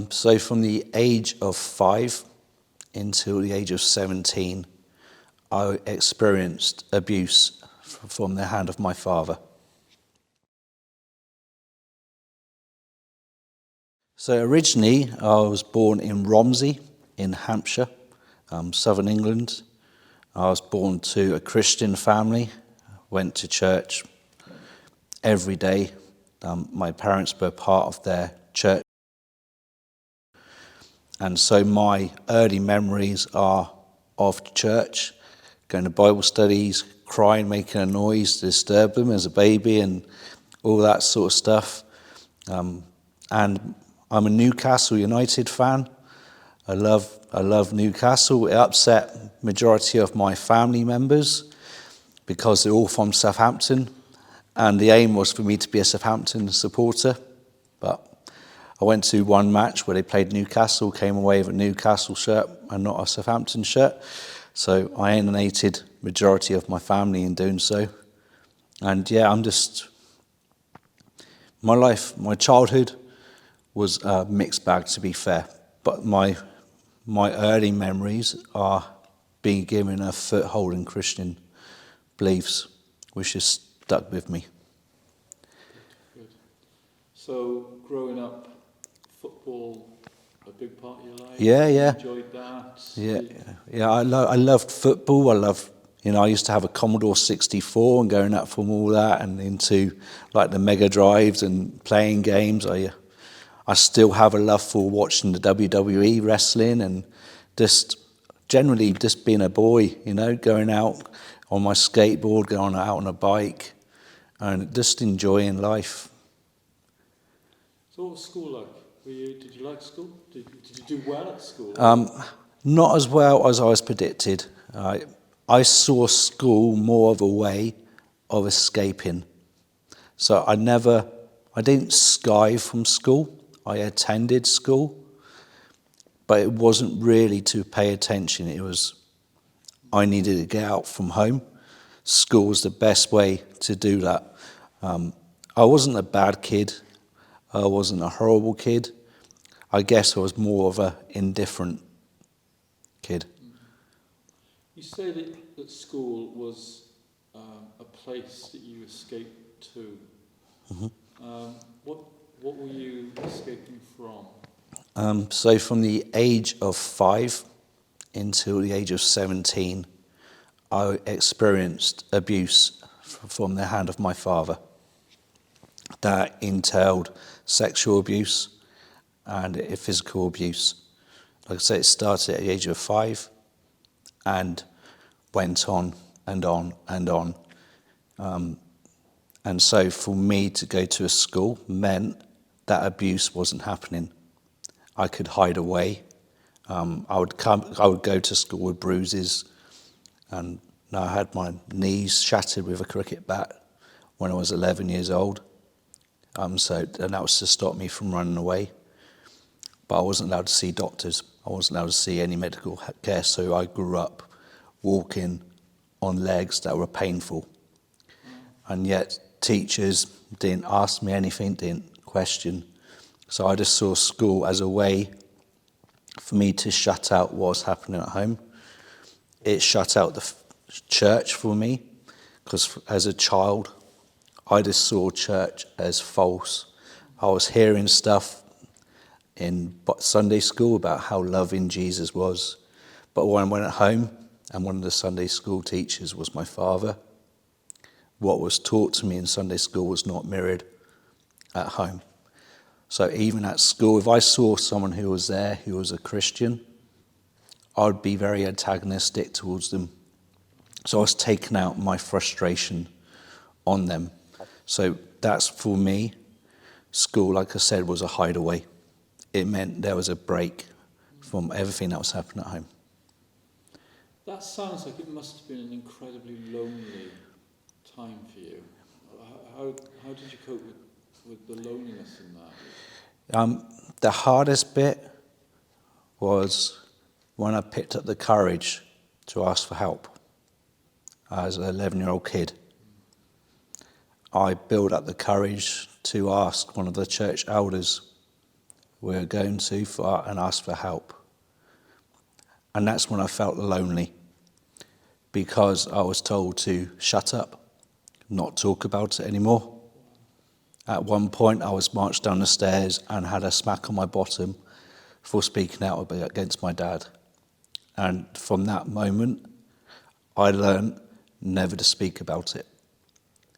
So from the age of 5 until the age of 17, I experienced abuse from the hand of my father. So originally, I was born in Romsey in Hampshire, southern England. I was born to a Christian family, went to church every day. My parents were part of their church. And so my early memories are of church, going to Bible studies, crying, making a noise to disturb them as a baby and all that sort of stuff. And I'm a Newcastle United fan. I love Newcastle. It upset majority of my family members because they're all from Southampton. And the aim was for me to be a Southampton supporter. But I went to one match where they played Newcastle, came away with a Newcastle shirt and not a Southampton shirt. So I alienated majority of my family in doing so. And yeah, my childhood was a mixed bag, to be fair. But my early memories are being given a foothold in Christian beliefs, which has stuck with me. Good. So growing up, football a big part of your life? Yeah. You enjoyed that? Yeah. I loved football. I used to have a Commodore 64 and going up from all that and into like the Mega Drives and playing games. I still have a love for watching the WWE wrestling and just generally just being a boy, going out on my skateboard, going out on a bike and just enjoying life. So what was school like? Did you like school? Did you do well at school? Not as well as I was predicted. I saw school more of a way of escaping. So I didn't skive from school. I attended school, but it wasn't really to pay attention. It was, I needed to get out from home. School was the best way to do that. I wasn't a bad kid. I wasn't a horrible kid. I guess I was more of an indifferent kid. You say that school was a place that you escaped to. Mm-hmm. What were you escaping from? So from the age of 5 until the age of 17, I experienced abuse from the hand of my father. That entailed sexual abuse and physical abuse. Like I say, it started at the age of 5 and went on and on and on. And so for me to go to a school meant that abuse wasn't happening. I could hide away. I would go to school with bruises, and I had my knees shattered with a cricket bat when I was 11 years old. And that was to stop me from running away. But I wasn't allowed to see doctors. I wasn't allowed to see any medical care, so I grew up walking on legs that were painful. And yet teachers didn't ask me anything, didn't question. So I just saw school as a way for me to shut out what was happening at home. It shut out the church for me, because as a child, I just saw church as false. I was hearing stuff in Sunday school about how loving Jesus was. But when I went at home, and one of the Sunday school teachers was my father, what was taught to me in Sunday school was not mirrored at home. So even at school, if I saw someone who was there who was a Christian, I'd be very antagonistic towards them. So I was taking out my frustration on them. So that's, for me, school, like I said, was a hideaway. It meant there was a break from everything that was happening at home. That sounds like it must have been an incredibly lonely time for you. How did you cope with the loneliness in that? The hardest bit was when I picked up the courage to ask for help as an 11-year-old kid. I built up the courage to ask one of the church elders we were going too far, and asked for help. And that's when I felt lonely, because I was told to shut up, not talk about it anymore. At one point, I was marched down the stairs and had a smack on my bottom for speaking out against my dad. And from that moment, I learned never to speak about it.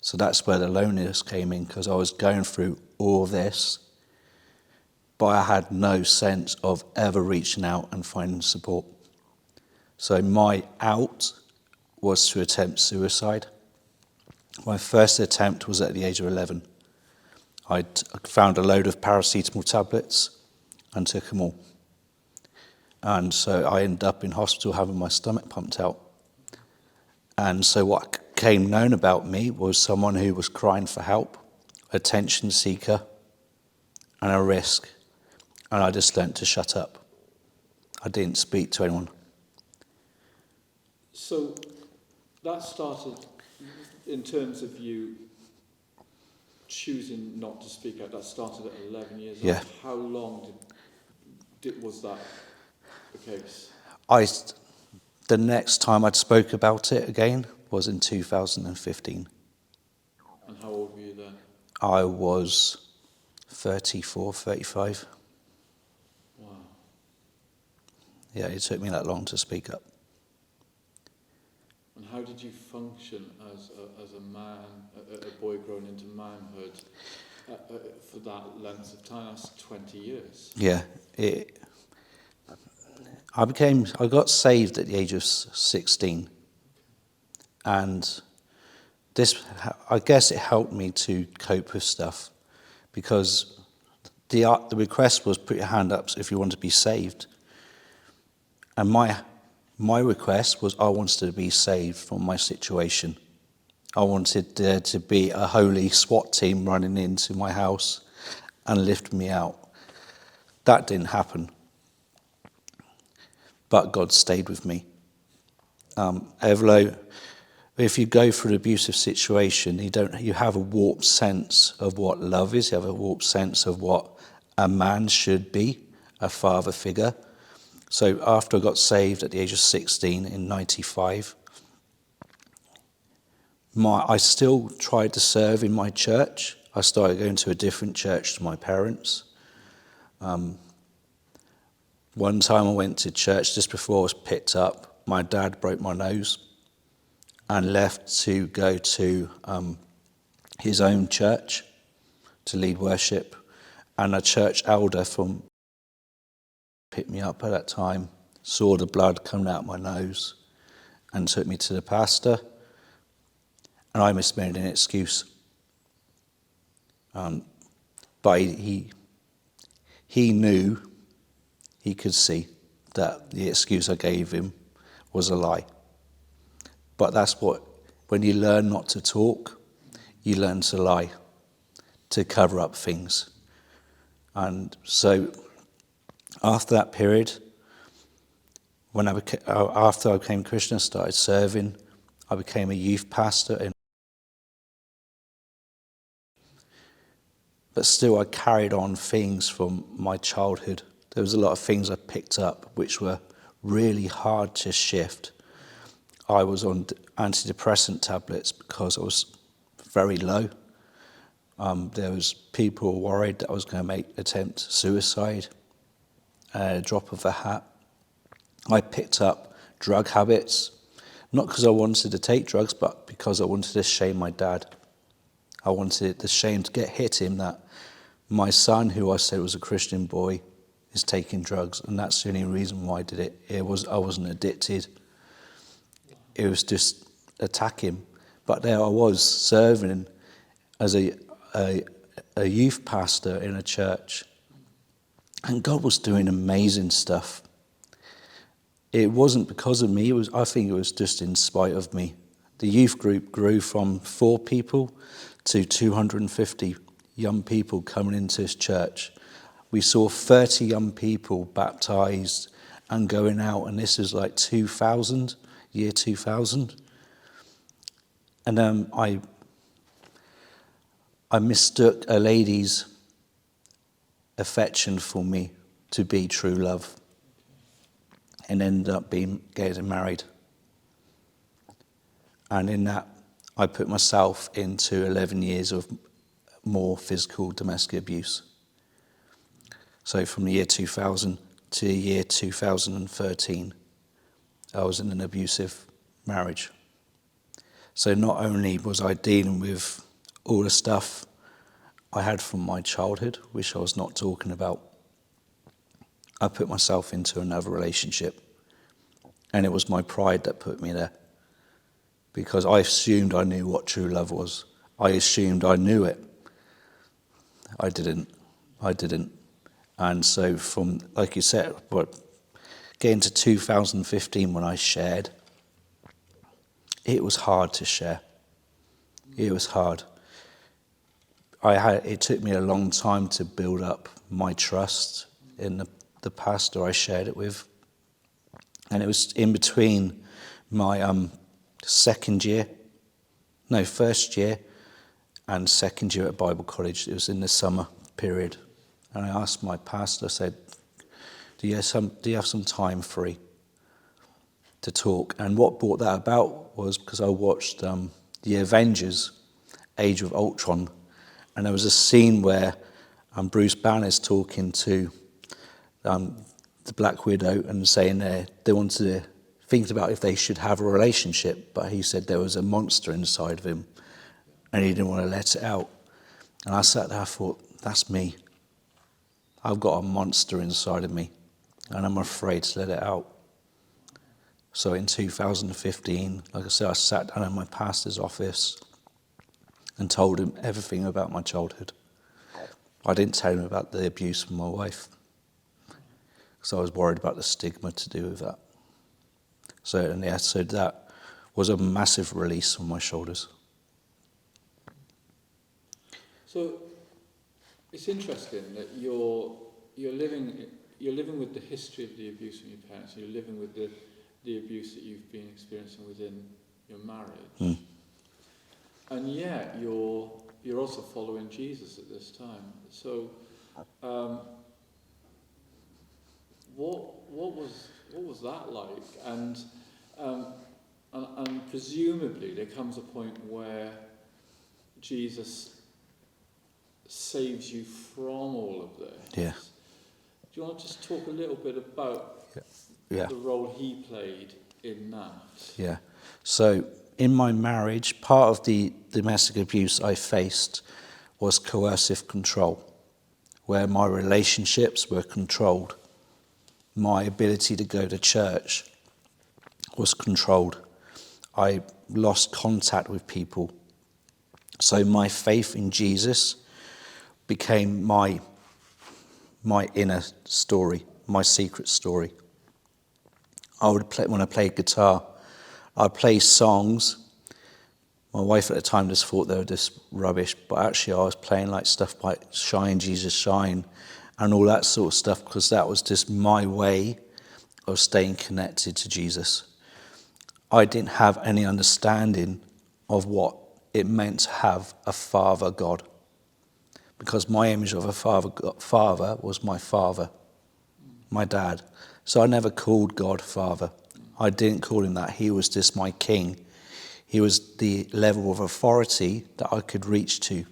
So that's where the loneliness came in, because I was going through all this, but I had no sense of ever reaching out and finding support. So my out was to attempt suicide. My first attempt was at the age of 11. I found a load of paracetamol tablets and took them all. And so I ended up in hospital having my stomach pumped out. And so what came known about me was someone who was crying for help, attention seeker, and a risk. And I just learnt to shut up. I didn't speak to anyone. So that started, in terms of you choosing not to speak out, that started at 11 years old. Yeah. How long was that the case? The next time I'd spoke about it again was in 2015. And how old were you then? I was 34, 35. Wow. Yeah, it took me that long to speak up. And how did you function as a man, a boy grown into manhood, for that length of time? That's 20 years. Yeah, I got saved at the age of 16, and this, I guess it helped me to cope with stuff, because the request was put your hand up if you want to be saved, and my request was I wanted to be saved from my situation. I wanted there to be a holy SWAT team running into my house and lift me out. That didn't happen. But God stayed with me. If you go through an abusive situation, you have a warped sense of what love is. You have a warped sense of what a man should be, a father figure. So after I got saved at the age of 16 in 95, I still tried to serve in my church. I started going to a different church to my parents. One time I went to church just before I was picked up. My dad broke my nose and left to go to his own church to lead worship. And a church elder picked me up at that time, saw the blood coming out of my nose, and took me to the pastor. And I made an excuse. But he knew, he could see that the excuse I gave him was a lie. But that's when you learn not to talk, you learn to lie, to cover up things. And so after that period, after I became Christian, I started serving. I became a youth pastor. But still I carried on things from my childhood. There was a lot of things I picked up which were really hard to shift. I was on antidepressant tablets because I was very low. There was people worried that I was going to attempt suicide at a drop of a hat. I picked up drug habits, not because I wanted to take drugs, but because I wanted to shame my dad. I wanted the shame to hit him that my son, who I said was a Christian boy, is taking drugs, and that's the only reason why I did it. I wasn't addicted. It was just attack him. But there I was serving as a youth pastor in a church, and God was doing amazing stuff. It wasn't because of me. I think it was just in spite of me. The youth group grew from 4 people to 250 young people coming into this church. We saw 30 young people baptized and going out, and this is like 2000, year 2000. And I mistook a lady's affection for me to be true love, and ended up getting married. And in that, I put myself into 11 years of more physical domestic abuse. So from the year 2000 to the year 2013, I was in an abusive marriage. So not only was I dealing with all the stuff I had from my childhood, which I was not talking about, I put myself into another relationship. And it was my pride that put me there. Because I assumed I knew what true love was. I assumed I knew it. I didn't. And so from, like you said, getting to 2015 when I shared, it was hard to share. It was hard. It took me a long time to build up my trust in the pastor I shared it with. And it was in between my first year and second year at Bible college. It was in the summer period. And I asked my pastor, I said, do you have some time free to talk? And what brought that about was because I watched the Avengers, Age of Ultron, and there was a scene where Bruce Banner's talking to the Black Widow and saying they wanted to think about if they should have a relationship, but he said there was a monster inside of him and he didn't want to let it out. And I sat there, I thought, that's me. I've got a monster inside of me and I'm afraid to let it out. So in 2015, like I said, I sat down in my pastor's office and told him everything about my childhood. I didn't tell him about the abuse from my wife because I was worried about the stigma to do with that. So that was a massive release on my shoulders. So it's interesting that you're living with the history of the abuse from your parents. You're living with the abuse that you've been experiencing within your marriage, and yet you're also following Jesus at this time. So, what was that like? And presumably there comes a point where Jesus saves you from all of this. Yeah. Do you want to just talk a little bit about the role he played in that? Yeah. So in my marriage, part of the domestic abuse I faced was coercive control, where my relationships were controlled. My ability to go to church was controlled. I lost contact with people. So my faith in Jesus became my inner story, my secret story. When I played guitar, I'd play songs. My wife at the time just thought they were just rubbish, but actually I was playing like stuff like Shine, Jesus, Shine, and all that sort of stuff, because that was just my way of staying connected to Jesus. I didn't have any understanding of what it meant to have a father God, because my image of a father was my father, my dad. So I never called God Father. I didn't call him that. He was just my king. He was the level of authority that I could reach to.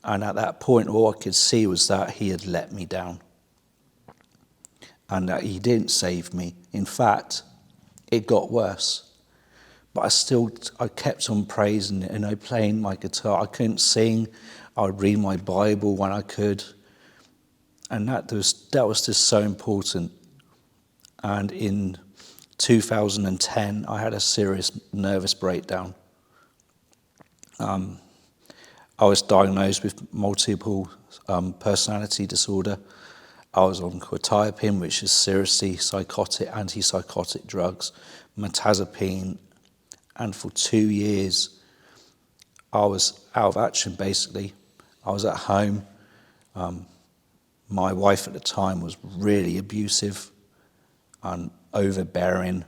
And at that point, all I could see was that he had let me down and that he didn't save me. In fact, it got worse. But I kept on praising it, playing my guitar. I couldn't sing. I would read my Bible when I could. And that was just so important. And in 2010, I had a serious nervous breakdown. I was diagnosed with multiple personality disorder. I was on quetiapine, which is seriously antipsychotic drugs, mirtazapine, and for 2 years, I was out of action, basically. I was at home. My wife at the time was really abusive and overbearing.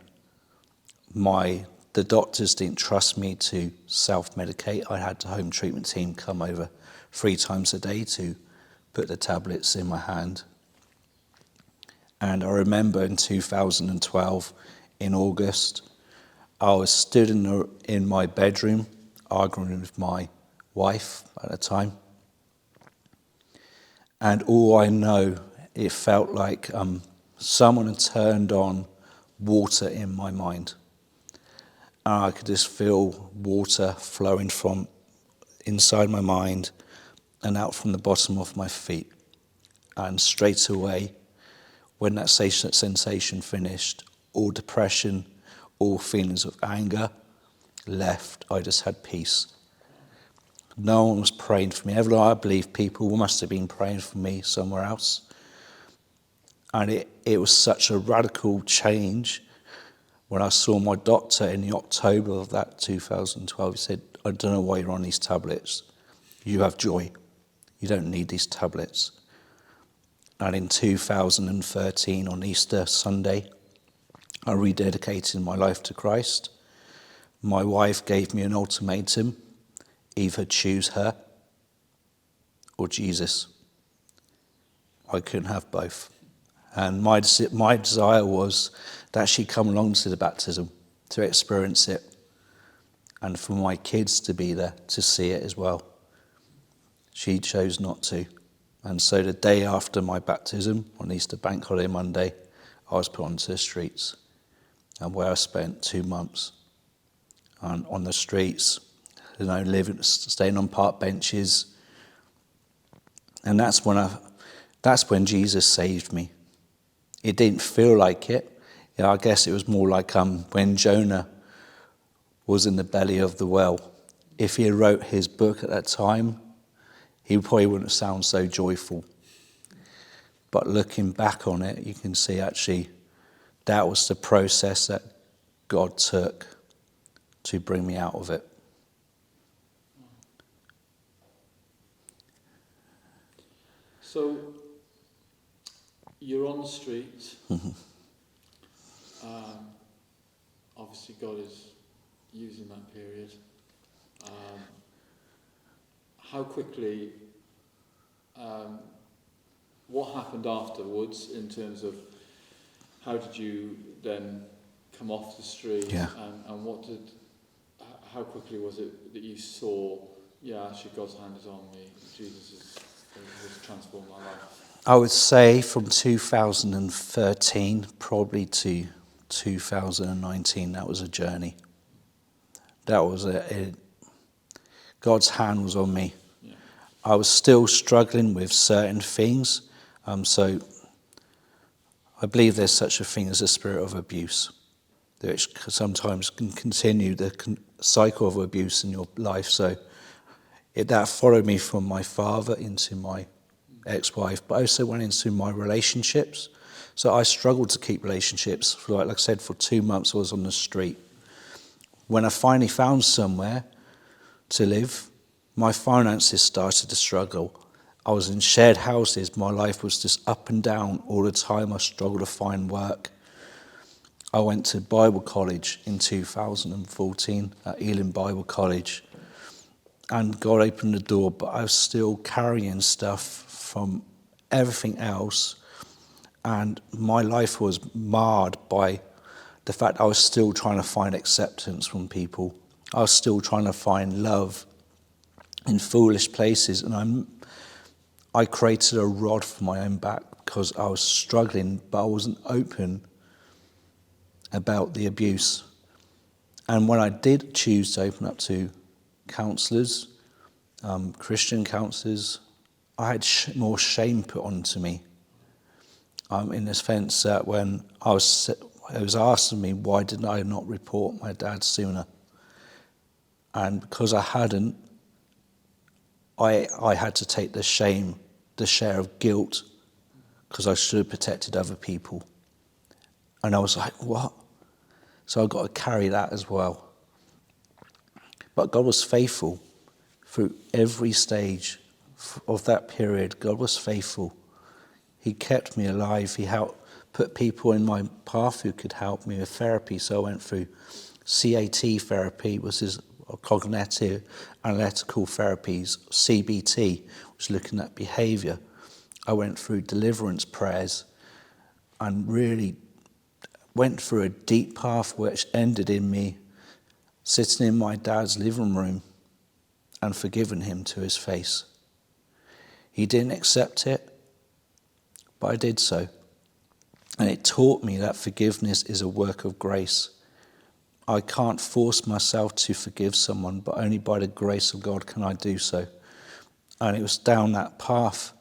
The doctors didn't trust me to self-medicate. I had the home treatment team come over 3 times a day to put the tablets in my hand. And I remember in 2012, in August, I was stood in my bedroom arguing with my wife at the time. And all I know, it felt like someone had turned on water in my mind. And I could just feel water flowing from inside my mind and out from the bottom of my feet. And straight away, when that sensation finished, all depression, all feelings of anger left. I just had peace. No one was praying for me. Ever, I believe people must have been praying for me somewhere else. And it was such a radical change when I saw my doctor in the October of that 2012. He said, I don't know why you're on these tablets. You have joy. You don't need these tablets. And in 2013, on Easter Sunday, I rededicated my life to Christ. My wife gave me an ultimatum: either choose her or Jesus. I couldn't have both. And my desire was that she come along to the baptism, to experience it, and for my kids to be there, to see it as well. She chose not to. And so the day after my baptism, on Easter Bank Holiday Monday, I was put onto the streets, and where I spent 2 months. And on the streets, living, staying on park benches. And that's when Jesus saved me. It didn't feel like it. I guess it was more like when Jonah was in the belly of the whale. If he wrote his book at that time, he probably wouldn't sound so joyful. But looking back on it, you can see actually that was the process that God took to bring me out of it. So, you're on the street. Obviously, God is using that period. How quickly, what happened afterwards in terms of how did you then come off the street? Yeah. And how quickly was it that you saw, actually God's hand is on me, Jesus has transformed my life? I would say from 2013 probably to 2019, that was a journey. That was God's hand was on me. Yeah. I was still struggling with certain things. So I believe there's such a thing as a spirit of abuse, which sometimes can continue the cycle of abuse in your life. So that followed me from my father into my ex-wife, but also went into my relationships. So I struggled to keep relationships. Like I said, for 2 months I was on the street. When I finally found somewhere to live, my finances started to struggle. I was in shared houses. My life was just up and down all the time. I struggled to find work. I went to Bible college in 2014 at Ealing Bible College, and God opened the door, but I was still carrying stuff from everything else, and my life was marred by the fact I was still trying to find acceptance from people. I was still trying to find love in foolish places, and I created a rod for my own back because I was struggling, but I wasn't open about the abuse. And when I did choose to open up to counsellors, Christian counsellors, I had more shame put onto me. In the sense that when it was asked of me, why didn't I not report my dad sooner? And because I hadn't, I had to take the shame, the share of guilt, because I should have protected other people. And I was like, what? So I got to carry that as well. But God was faithful through every stage of that period. God was faithful. He kept me alive. He helped put people in my path who could help me with therapy. So I went through CAT therapy, which is cognitive analytical therapies, CBT, which is looking at behaviour. I went through deliverance prayers and really went through a deep path which ended in me sitting in my dad's living room and forgiving him to his face. He didn't accept it, but I did so. And it taught me that forgiveness is a work of grace. I can't force myself to forgive someone, but only by the grace of God can I do so. And it was down that path,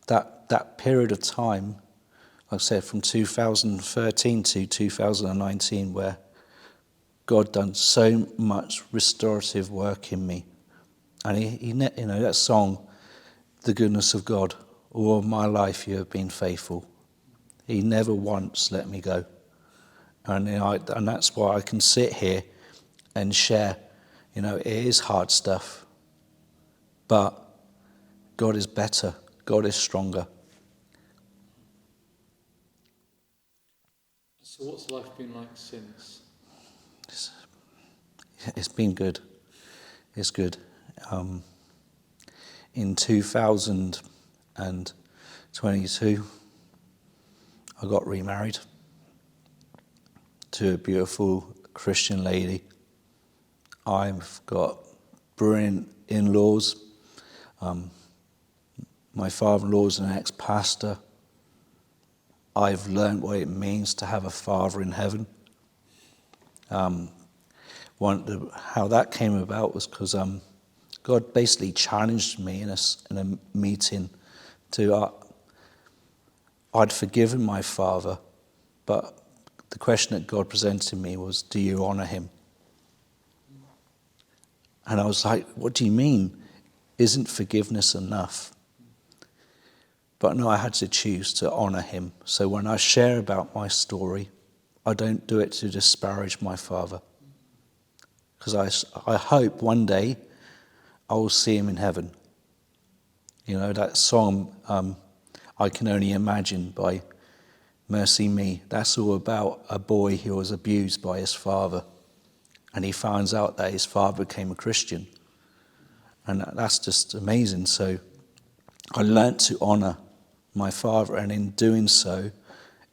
that period of time, like I said, from 2013 to 2019, where God done so much restorative work in me. And he that song, The Goodness of God, all my life you have been faithful. He never once let me go. And and that's why I can sit here and share. It is hard stuff, but God is better. God is stronger. So what's life been like since? It's been good. It's good. In 2022, I got remarried to a beautiful Christian lady. I've got brilliant in-laws. My father-in-law is an ex-pastor. I've learned what it means to have a father in heaven. How that came about was because God basically challenged me in a meeting to. I'd forgiven my father, but the question that God presented to me was, "Do you honor him?" And I was like, "What do you mean? Isn't forgiveness enough?" But no, I had to choose to honor him. So when I share about my story, I don't do it to disparage my father. Because I hope one day I will see him in heaven. That song, I Can Only Imagine by Mercy Me, that's all about a boy who was abused by his father. And he finds out that his father became a Christian. And that's just amazing. So I learnt to honor my father, and in doing so,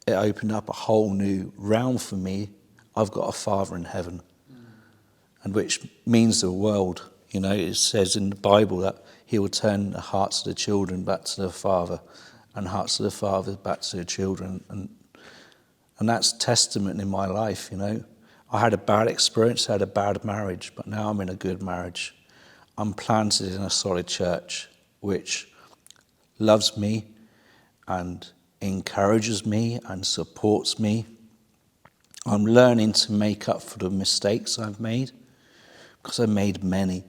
it opened up a whole new realm for me. I've got a father in heaven, and which means the world. It says in the Bible that he will turn the hearts of the children back to the father, and hearts of the father back to the children. And that's testament in my life. I had a bad experience, I had a bad marriage, but now I'm in a good marriage. I'm planted in a solid church, which loves me and encourages me and supports me. I'm learning to make up for the mistakes I've made, because I made many,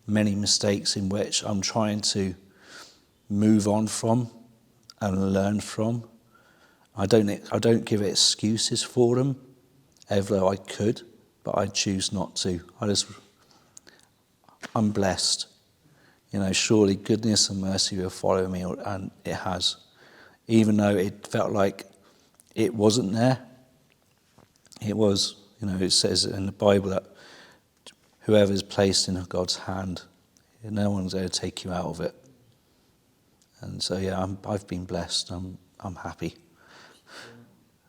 many mistakes in which I'm trying to move on from and learn from. I don't give excuses for them, although I could, but I choose not to. I'm blessed. Surely goodness and mercy will follow me, and it has. Even though it felt like it wasn't there, it was. It says in the Bible that whoever is placed in God's hand, no one's going to take you out of it. And so, yeah, I've been blessed. I'm happy.